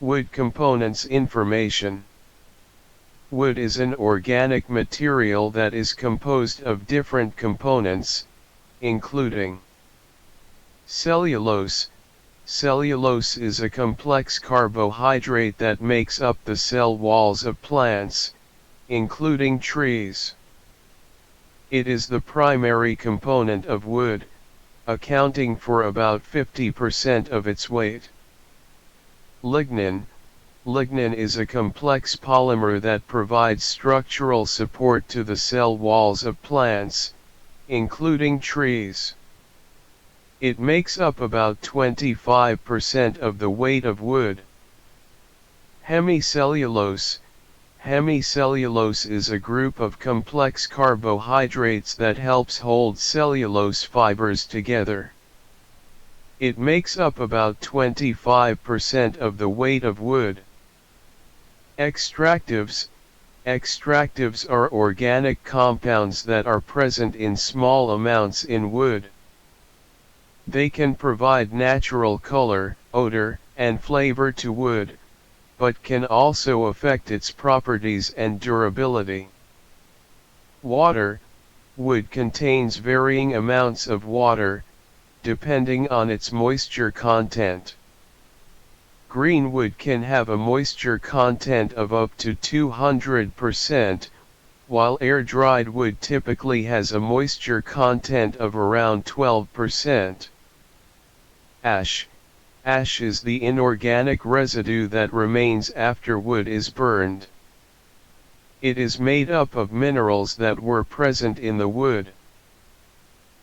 Wood components information. Wood is an organic material that is composed of different components, including cellulose. Cellulose is a complex carbohydrate that makes up the cell walls of plants, including trees. It is the primary component of wood, accounting for about 50% of its weight. Lignin. Lignin is a complex polymer that provides structural support to the cell walls of plants, including trees. It makes up about 25% of the weight of wood. Hemicellulose. Hemicellulose is a group of complex carbohydrates that helps hold cellulose fibers together. It makes up about 25% of the weight of wood. Extractives. Extractives are organic compounds that are present in small amounts in wood. They can provide natural color, odor, and flavor to wood, but can also affect its properties and durability. Water. Wood contains varying amounts of water, depending on its moisture content. Green wood can have a moisture content of up to 200%, while air-dried wood typically has a moisture content of around 12%. Ash. Ash is the inorganic residue that remains after wood is burned. It is made up of minerals that were present in the wood.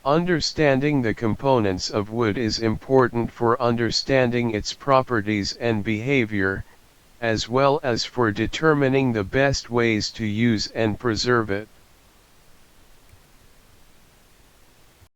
Understanding the components of wood is important for understanding its properties and behavior, as well as for determining the best ways to use and preserve it.